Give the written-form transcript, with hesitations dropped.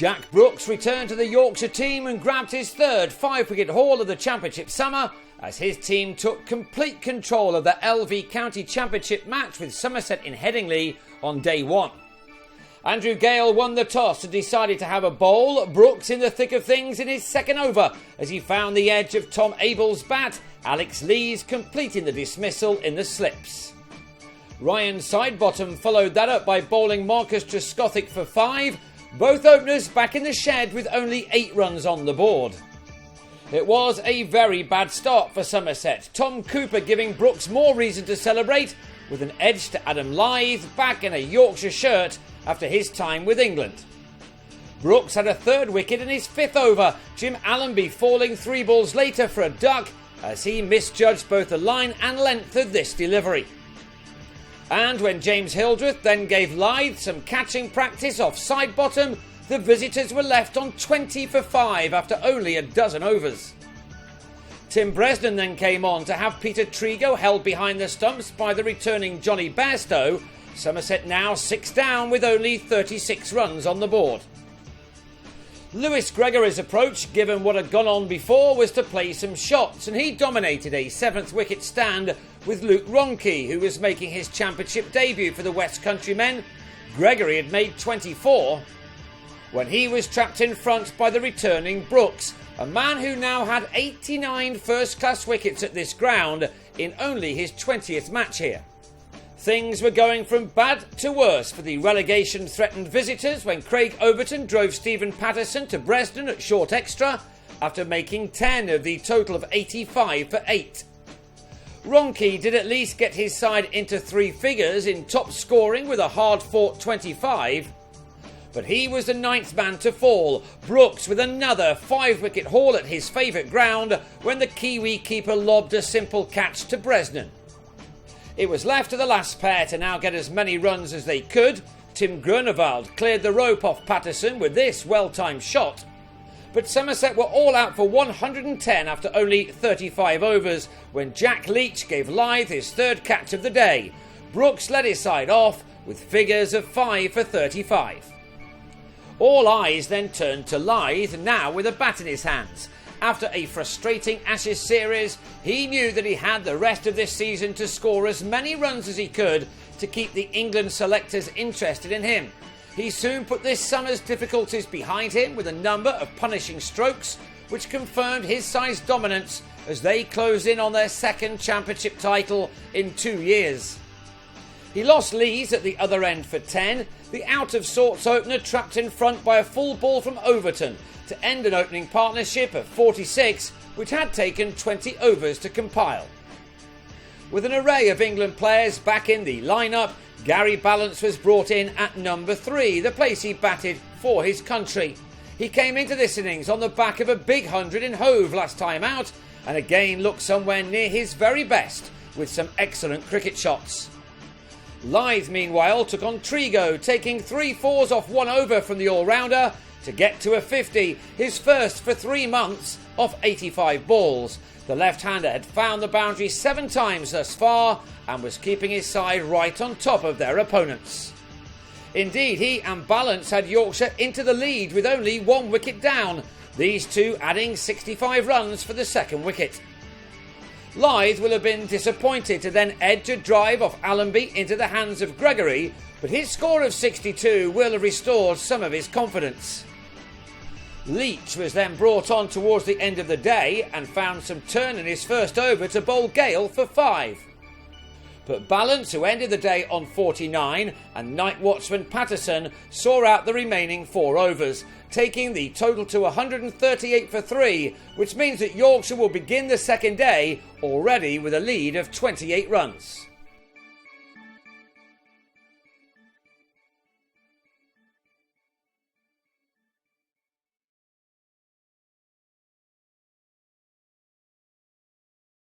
Jack Brooks returned to the Yorkshire team and grabbed his third 5-wicket haul of the Championship summer as his team took complete control of the LV County Championship match with Somerset in Headingley on day one. Andrew Gale won the toss and decided to have a bowl. Brooks in the thick of things in his second over as he found the edge of Tom Abell's bat. Alex Lees completing the dismissal in the slips. Ryan Sidebottom followed that up by bowling Marcus Trescothick for 5. Both openers back in the shed with only 8 runs on the board. It was a very bad start for Somerset. Tom Cooper giving Brooks more reason to celebrate with an edge to Adam Lyth back in a Yorkshire shirt after his time with England. Brooks had a 3rd wicket in his 5th over, Jim Allenby falling 3 balls later for a duck as he misjudged both the line and length of this delivery. And when James Hildreth then gave Lyth some catching practice off Sidebottom, the visitors were left on 20 for 5 after only a dozen overs. Tim Bresnan then came on to have Peter Trigo held behind the stumps by the returning Johnny Bairstow. Somerset now 6 down with only 36 runs on the board. Lewis Gregory's approach, given what had gone on before, was to play some shots, and he dominated a 7th wicket stand with Luke Ronke, who was making his championship debut for the West Country men. Gregory had made 24 when he was trapped in front by the returning Brooks, a man who now had 89 first-class wickets at this ground in only his 20th match here. Things were going from bad to worse for the relegation-threatened visitors when Craig Overton drove Stephen Patterson to Bresnan at short extra after making 10 of the total of 85 for 8. Ronke did at least get his side into 3 figures in top scoring with a hard-fought 25, but he was the 9th man to fall. Brooks with another 5-wicket haul at his favourite ground when the Kiwi keeper lobbed a simple catch to Bresnan. It was left to the last pair to now get as many runs as they could. Tim Grunewald cleared the rope off Patterson with this well-timed shot. But Somerset were all out for 110 after only 35 overs when Jack Leach gave Lyth his 3rd catch of the day. Brooks led his side off with figures of 5 for 35. All eyes then turned to Lyth, now with a bat in his hands. After a frustrating Ashes series, he knew that he had the rest of this season to score as many runs as he could to keep the England selectors interested in him. He soon put this summer's difficulties behind him with a number of punishing strokes, which confirmed his side's dominance as they closed in on their 2nd championship title in 2 years. He lost Lees at the other end for 10, the out-of-sorts opener trapped in front by a full ball from Overton to end an opening partnership of 46, which had taken 20 overs to compile. With an array of England players back in the lineup, Gary Ballance was brought in at number 3, the place he batted for his country. He came into this innings on the back of a big 100 in Hove last time out, and again looked somewhere near his very best with some excellent cricket shots. Lyth, meanwhile, took on Trigo, taking 3 fours off 1 over from the all-rounder to get to a 50, his first for 3 months off 85 balls. The left-hander had found the boundary 7 times thus far and was keeping his side right on top of their opponents. Indeed, he and Ballance had Yorkshire into the lead with only 1 wicket down, these two adding 65 runs for the 2nd wicket. Lyth will have been disappointed to then edge a drive off Allenby into the hands of Gregory, but his score of 62 will have restored some of his confidence. Leach was then brought on towards the end of the day and found some turn in his first over to bowl Gale for 5. But Ballance, who ended the day on 49, and night watchman Patterson saw out the remaining 4 overs, taking the total to 138 for 3, which means that Yorkshire will begin the 2nd day already with a lead of 28 runs.